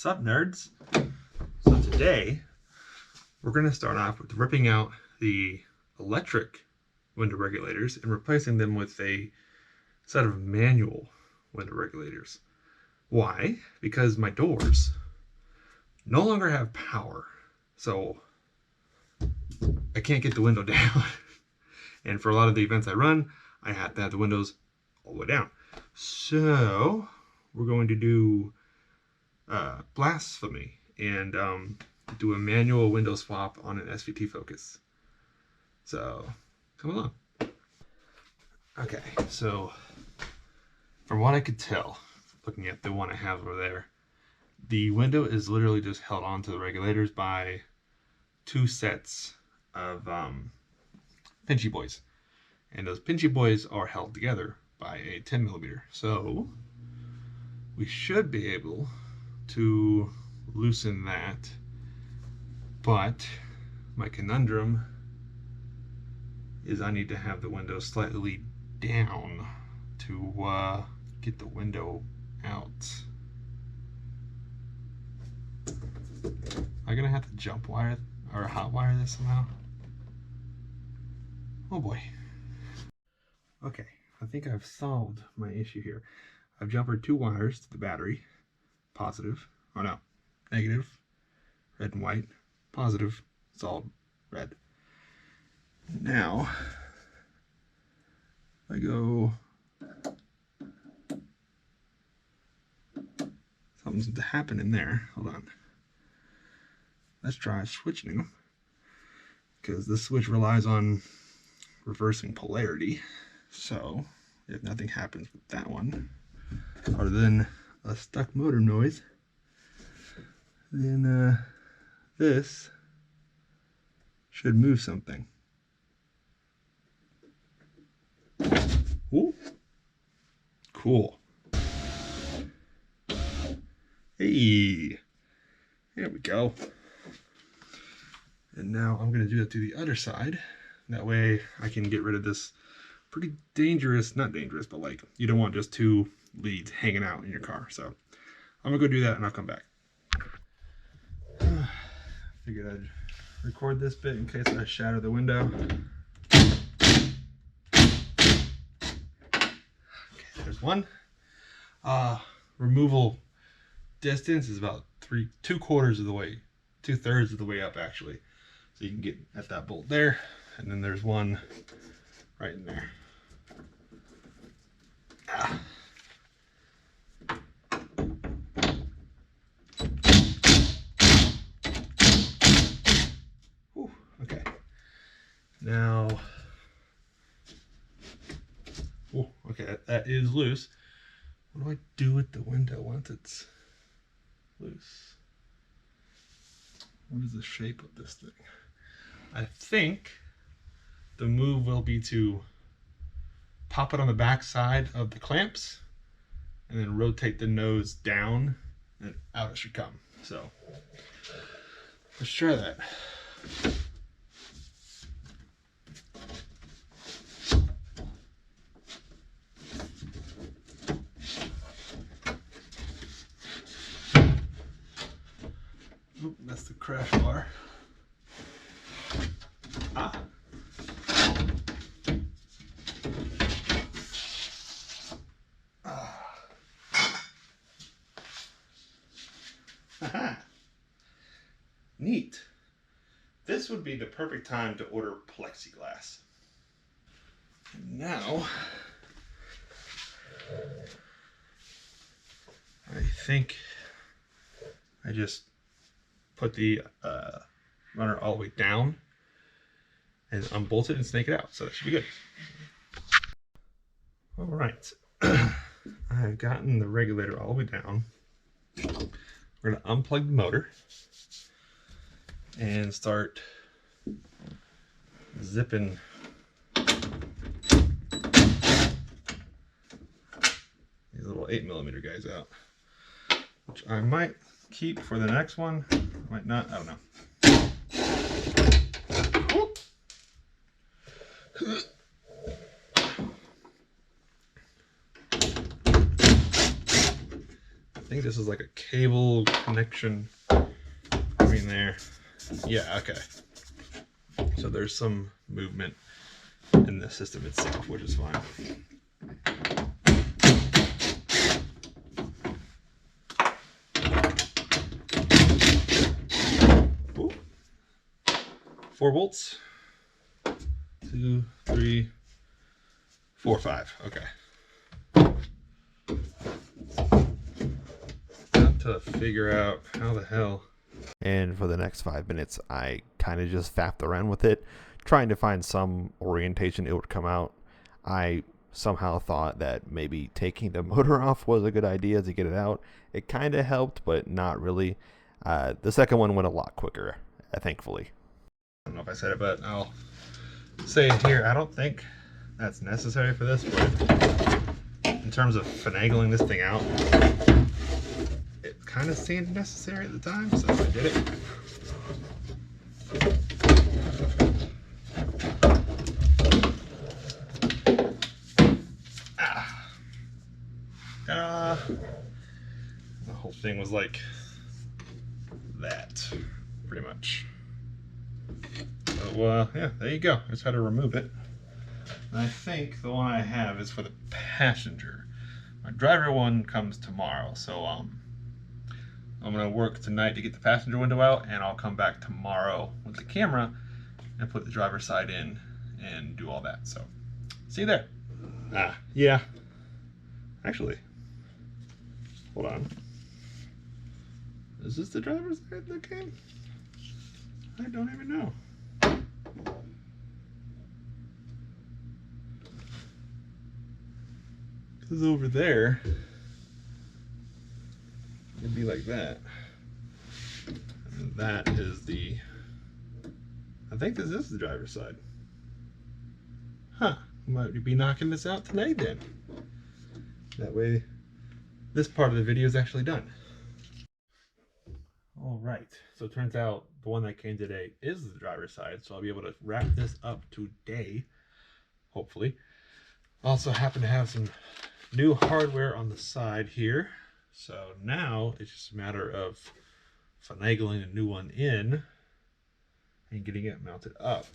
Sup nerds? So today we're going to start off with ripping out the electric window regulators and replacing them with a set of manual window regulators. Why? Because my doors no longer have power, so I can't get the window down. And for a lot of the events I run, I have to have the windows all the way down. So we're going to do blasphemy and do a manual window swap on an SVT Focus. So come along. Okay, so from what I could tell, looking at the one I have over there, the window is literally just held onto the regulators by two sets of pinchy boys. And those pinchy boys are held together by a 10mm. So we should be able to loosen that. But my conundrum is I need to have the window slightly down to get the window out. Am I gonna have to jump wire or hot wire this somehow? Oh boy. Okay, I think I've solved my issue here. I've jumpered two wires to the battery. Positive. Oh no. Negative. Red and white. Positive. Solid. Red. Now, I go. Something's happening there. Hold on. Let's try switching them, because this switch relies on reversing polarity. So if nothing happens with that one, other than a stuck motor noise, then this should move something. Ooh. Cool. Hey, there we go. And now I'm going to do it to the other side. That way I can get rid of this pretty dangerous, not dangerous, but like you don't want just two leads hanging out in your car. So I'm going to go do that and I'll come back. Figured I'd record this bit in case I shatter the window. Okay, there's one. Removal distance is about 2/4 of the way, 2/3 of the way up actually. So you can get at that bolt there, and then there's one right in there. Ah. Whew, okay. Now, oh, okay, that is loose. What do I do with the window once it's loose? What is the shape of this thing? I think the move will be to pop it on the back side of the clamps and then rotate the nose down and out it should come. So let's try that. Oop, that's the crash bar. Ah. Aha. Neat. This would be the perfect time to order plexiglass. And now, I think I just put the runner all the way down and unbolt it and snake it out. So that should be good. All right. I've gotten the regulator all the way down. We're going to unplug the motor and start zipping these little 8mm guys out, which I might keep for the next one, might not, I don't know. think this is like a cable connection between there. Yeah, okay. So there's some movement in the system itself, which is fine. Ooh. 4 volts. 2, 3, 4, 5. Okay. Got to figure out how the hell. And for the next 5 minutes, I kind of just faffed around with it, trying to find some orientation it would come out. I somehow thought that maybe taking the motor off was a good idea to get it out. It kind of helped, but not really. The second one went a lot quicker, thankfully. I don't know if I said it, but I'll say it here. I don't think that's necessary for this, but in terms of finagling this thing out, it kind of seemed necessary at the time, so I did it. The whole thing was like that, pretty much. So, yeah, there you go. I just had to remove it. And I think the one I have is for the passenger. My driver one comes tomorrow, so I'm gonna work tonight to get the passenger window out, and I'll come back tomorrow with the camera and put the driver's side in and do all that. So, see you there. Yeah. Actually, hold on. Is this the driver's side that came? I don't even know. Because over there, it'd be like that. And that is the, I think this is the driver's side. Huh, might be knocking this out tonight then. That way, this part of the video is actually done. All right, so it turns out the one that came today is the driver's side, so I'll be able to wrap this up today, hopefully. Also happen to have some new hardware on the side here, so now it's just a matter of finagling a new one in and getting it mounted up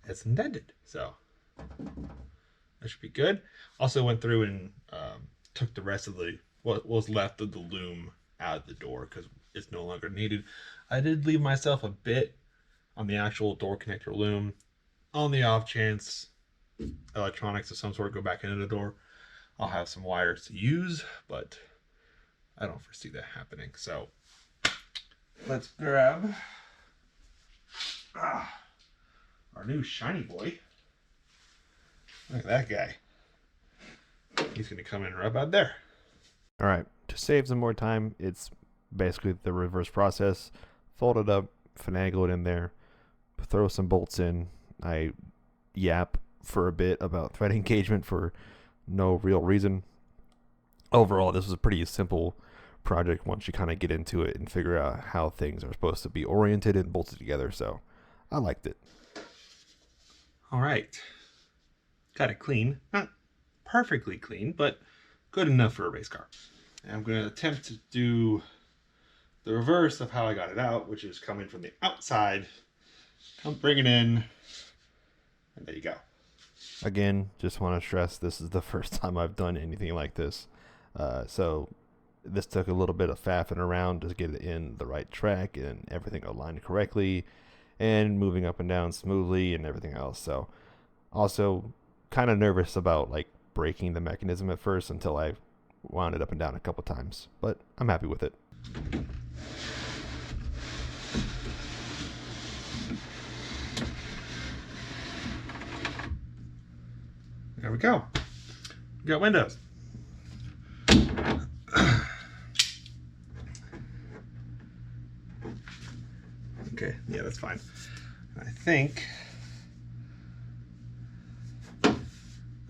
as intended. So that should be good. Also went through and took the rest of the what was left of the loom out of the door because it's no longer needed. I did leave myself a bit on the actual door connector loom on the off chance electronics of some sort go back into the door. I'll have some wires to use, but I don't foresee that happening. So let's grab our new shiny boy. Look at that guy. He's going to come in right about there. All right, to save some more time, it's basically the reverse process. Fold it up, finagle it in there, throw some bolts in. I yap for a bit about thread engagement for no real reason. Overall, this was a pretty simple project once you kind of get into it and figure out how things are supposed to be oriented and bolted together, so I liked it. All right. Got it clean. Not perfectly clean, but good enough for a race car. And I'm going to attempt to do the reverse of how I got it out, which is coming from the outside, bring it in, and there you go. Again, just want to stress this is the first time I've done anything like this. So this took a little bit of faffing around to get it in the right track and everything aligned correctly and moving up and down smoothly and everything else. So also kind of nervous about like breaking the mechanism at first until I wound it up and down a couple times, but I'm happy with it. There we go. We got windows. Okay, yeah, that's fine. I think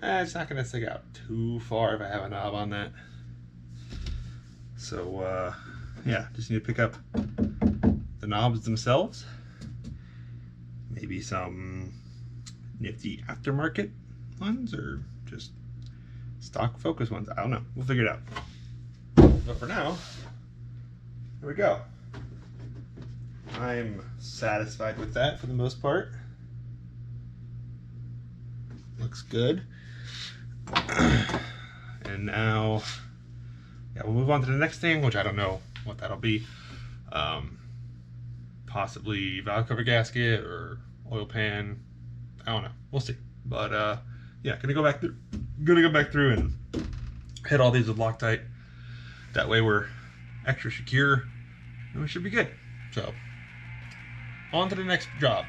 it's not going to stick out too far if I have a knob on that. So, yeah, just need to pick up the knobs themselves. Maybe some nifty aftermarket ones or just stock focus ones. I don't know. We'll figure it out. But for now, here we go. I'm satisfied with that for the most part. Looks good. And now, yeah, we'll move on to the next thing, which I don't know what that'll be. Possibly valve cover gasket or oil pan. I don't know. We'll see. But yeah, gonna go back through and hit all these with Loctite. That way we're extra secure and we should be good. So on to the next job.